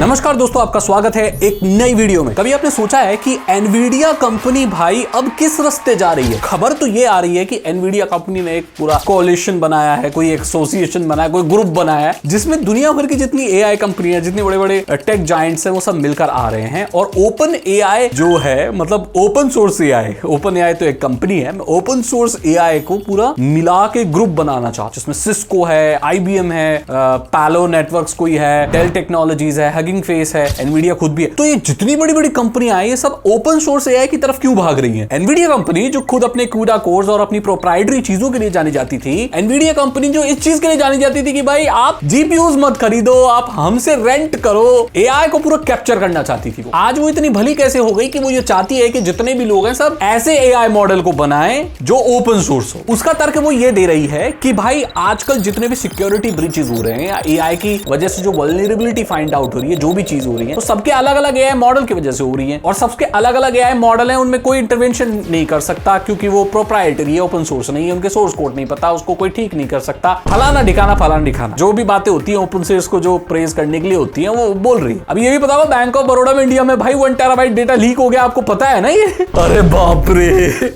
नमस्कार दोस्तों, आपका स्वागत है एक नई वीडियो में। कभी आपने सोचा है कि एनवीडिया कंपनी भाई अब किस रास्ते जा रही है? खबर तो ये आ रही है कि एनवीडिया कंपनी ने एक पूरा कोalition बनाया है, कोई एसोसिएशन बनाया, कोई ग्रुप बनाया है जिसमें दुनिया भर की जितनी एआई कंपनियां, जितने बड़े बड़े टेक जायंट्स हैं, वो सब मिलकर आ रहे हैं। और ओपन एआई जो है, मतलब open source AI, open AI तो एक कंपनी है, ओपन सोर्स एआई को पूरा मिला के ग्रुप बनाना चाहता है, जिसमें सिस्को है, आईबीएम है, पालो नेटवर्क्स कोई है, डेल टेक्नोलॉजीज है, हगिंग फेस है, एनवीडिया खुद भी है। तो ये जितनी बड़ी बड़ी कंपनियां हैं, ये सब ओपन सोर्स एआई की तरफ क्यों भाग रही हैं? एनवीडिया कंपनी जो खुद अपने CUDA कोर्स और अपनी प्रोप्राइटरी चीजों के लिए जानी जाती थी, एनवीडिया कंपनी जो इस चीज के लिए जानी जाती थी कि भाई आप जीपीयूज मत खरीदो, आप हमसे रेंट करो, एआई को पूरा कैप्चर करना चाहती थी। आज वो इतनी भली कैसे हो गई कि वो ये चाहती है कि जितने भी लोग हैं सब ऐसे एआई मॉडल को बनाएं जो ओपन सोर्स हो। उसका तर्क वो ये दे रही है कि भाई आजकल जितने भी सिक्योरिटी ब्रीचेस हो रहे हैं या एआई की वजह से जो वल्नरेबिलिटी फाइंड आउट हो रही है, जो भी चीज हो रही है, तो सबके अलग अलग एआई मॉडल की वजह से हो रही है। और सबके अलग अलग एआई मॉडल हैं, उनमें कोई इंटरवेंशन नहीं कर सकता क्योंकि वो प्रोप्राइटरी है, ओपन सोर्स नहीं है, उनके सोर्स कोड नहीं पता, उसको कोई ठीक नहीं कर सकता। फलाना ढिकाना जो भी बातें होती है ओपन सोर्स को जो प्रेज करने के लिए होती है, वो बोल रही है। अब ये भी पता होगा बैंक ऑफ बड़ौदा में इंडिया में भाई 1 टेराबाइट डेटा लीक हो गया, आपको पता है ना ये? अरे बाप रे,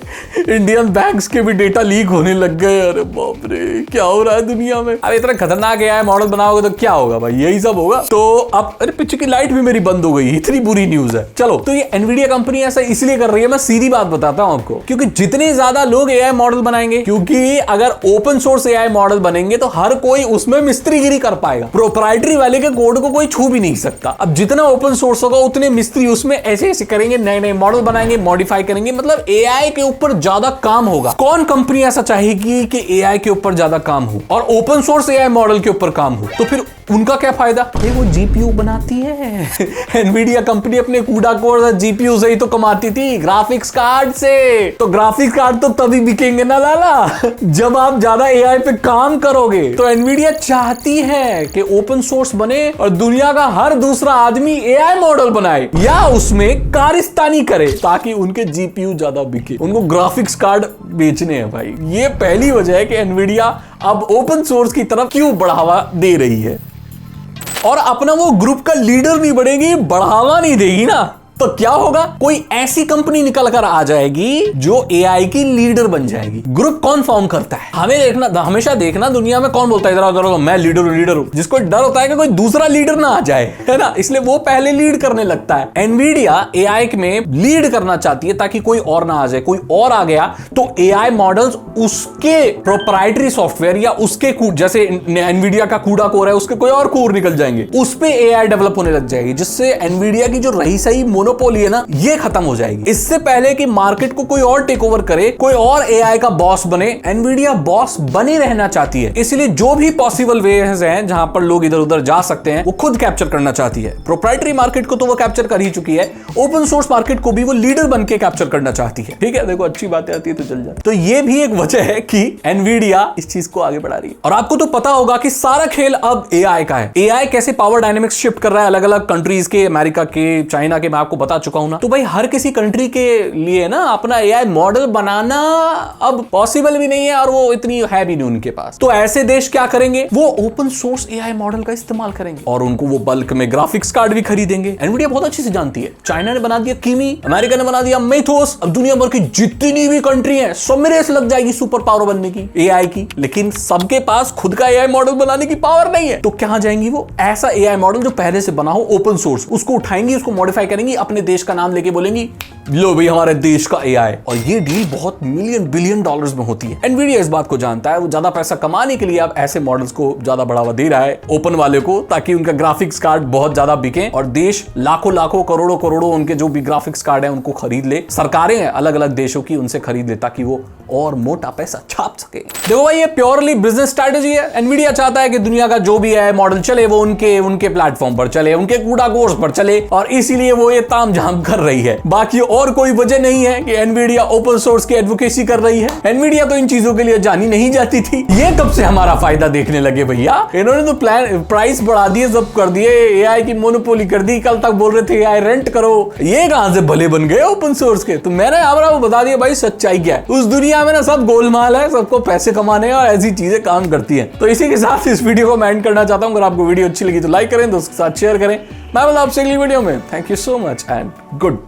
इंडियन बैंक्स के भी डेटा लीक होने लग गए। अरे बाप रे, क्या हो रहा है दुनिया में? अब इतना खतरनाक एआई मॉडल बनाओगे तो क्या होगा भाई? यही सब होगा। तो अब अरे पीछे की लाइट भी मेरी बंद हो गई, इतनी बुरी न्यूज है। चलो, तो ये एनवीडिया कंपनी ऐसा इसलिए कर रही है, मैं सीधी बात बताता हूं आपको, क्योंकि जितने ज्यादा लोग एआई मॉडल बनाएंगे, क्योंकि अगर ओपन सोर्स एआई मॉडल बनेंगे तो हर कोई उसमें मिस्त्रीगिरी कर पाएगा, प्रोप्राइटरी वाले के कोड को कोई छू भी नहीं सकता। अब जितना ओपन सोर्स होगा उतने मिस्त्री उसमें ऐसे ऐसे करेंगे, नए नए मॉडल बनाएंगे, मॉडिफाई करेंगे, मतलब एआई के ऊपर ज्यादा काम होगा। कौन कंपनी ऐसा चाहेगी कि एआई के ऊपर ज्यादा काम हो और ओपन सोर्स एआई मॉडल के ऊपर काम हो? तो फिर उनका क्या फायदा? वो जीपीयू बनाती है। एनवीडिया कंपनी अपने CUDA कोर और जीपीयू से ही तो कमाती थी, ग्राफिक्स कार्ड से। तो ग्राफिक्स कार्ड तो तभी बिकेंगे ना लाला, जब आप ज्यादा एआई पे काम करोगे। तो एनवीडिया चाहती है कि ओपन सोर्स बने और दुनिया का हर दूसरा आदमी एआई मॉडल बनाए या उसमें कारिस्तानी करे, ताकि उनके जीपीयू ज्यादा बिके, उनको ग्राफिक्स कार्ड बेचने हैं भाई। ये पहली वजह है कि एनवीडिया अब ओपन सोर्स की तरफ क्यों बढ़ावा दे रही है। और अपना वो ग्रुप का लीडर नहीं बनेगी, बढ़ावा नहीं देगी ना, तो क्या होगा? कोई ऐसी कंपनी निकल कर आ जाएगी जो एआई की लीडर बन जाएगी। ग्रुप कौन फॉर्म करता है? हमेशा देखना दुनिया में कौन बोलता है इधर मैं लीडर हूं, जिसको डर होता है कि कोई दूसरा लीडर ना आ जाए, है ना, इसलिए वो पहले लीड करने लगता है। एनवीडिया एआई में लीड करना चाहती है ताकि कोई और ना आ जाए। कोई और आ गया तो एआई मॉडल्स उसके प्रोप्राइटरी सॉफ्टवेयर या उसके जैसे एनवीडिया का CUDA कोर है, उसके कोई और कोर निकल जाएंगे, उस पे एआई डेवलप होने लग जाएगी, जिससे एनवीडिया की जो रही सही मोनोपोली है ना, ये खत्म हो जाएगी। इससे पहले कि मार्केट को कोई और टेक ओवर करे, कोई और एआई का बॉस बने, एनवीडिया बॉस बनी रहना चाहती है। इसलिए जो भी पॉसिबल वेज हैं जहां पर लोग इधर उधर जा सकते हैं, वो खुद कैप्चर करना चाहती है। प्रोप्राइटरी मार्केट को तो वो कैप्चर कर ही चुकी है, ओपन सोर्स मार्केट को भी वो लीडर बन के कैप्चर करना चाहती है। ठीक है, देखो अच्छी बातें आती है तो चल जाए। तो ये भी एक वजह है कि एनवीडिया इस चीज को आगे बढ़ा रही है। और आपको तो पता होगा कि सारा खेल अब एआई का है। एआई कैसे पावर डायनेमिक्स शिफ्ट कर रहा है अलग अलग कंट्रीज के, अमेरिका के, चाइना के, मैं आपको बता चुका हूं ना। तो भाई हर किसी कंट्री के लिए ना अपना एआई मॉडल बनाना अब पॉसिबल भी नहीं है और वो इतनी है भी नहीं उनके पास। तो ऐसे देश क्या करेंगे? वो ओपन सोर्स एआई मॉडल का इस्तेमाल करेंगे और उनको वो बल्क में ग्राफिक्स कार्ड भी खरीदेंगे। एनवीडिया बहुत अच्छी से जानती है, चाइना ने बना दिया कीमी, अमेरिका ने बना दिया मेथोस, अब दुनिया भर की जितनी भी कंट्री है सब में रेस लग जाएगी सुपर पावर बनने की एआई की। लेकिन सबके पास खुद का एआई मॉडल बनाने की पावर नहीं है, तो कहां जाएंगी वो? ऐसा एआई मॉडल जो पहले से बना हो ओपन सोर्स, उसको उठाएंगी, उसको मॉडिफाई करेंगी, अपने देश का नाम लेके बोलेंगी लो भाई हमारे देश का एआई। और ये डील बहुत मिलियन बिलियन डॉलर्स में होती है। एनवीडिया इस बात को जानता है, वो ज्यादा पैसा कमाने के लिए अब ऐसे मॉडल्स को ज्यादा बढ़ावा दे रहा है ओपन वाले को, ताकि उनका ग्राफिक्स कार्ड बहुत ज्यादा बिके और देश लाखों लाखों करोड़ों करोड़ों उनके जो भी ग्राफिक्स कार्ड है उनको खरीद ले। सरकारें हैं अलग अलग देशों की, उनसे खरीद ले ताकि वो और मोटा पैसा छाप सके। देखो भाई, ये प्योरली बिजनेस स्ट्रेटेजी है। एनवीडिया चाहता है कि दुनिया का जो भी है मॉडल चले वो उनके प्लेटफॉर्म पर चले, उनके CUDA कोर्स पर चले, और इसीलिए वो ये तामझाम कर रही है। बाकी और कोई वजह नहीं है कि एनवीडिया ओपन सोर्स की एडवोकेसी कर रही है। एनवीडिया तो इन चीजों के लिए जानी नहीं जाती थी। ये कब से हमारा फायदा देखने लगे भैया? इन्होंने तो प्राइस बढ़ा दिए, सब कर दिए, एआई की मोनोपोली कर दी। कल तक बोल रहे थे एआई रेंट करो, ये कहां से भले बन गए ओपन सोर्स के? तो मैंने आपको बता दिया भाई सच्चाई क्या है। उस दुनिया में ना सब गोलमाल है, सबको पैसे कमाने और ऐसी चीजें काम करती हैं। तो इसी के साथ इस वीडियो को मैं एंड करना चाहता हूं। अगर आपको वीडियो अच्छी लगी तो लाइक करें, दोस्तों के साथ शेयर करें। मैं मिलता हूं आपसे अगली वीडियो में। Thank you so much and good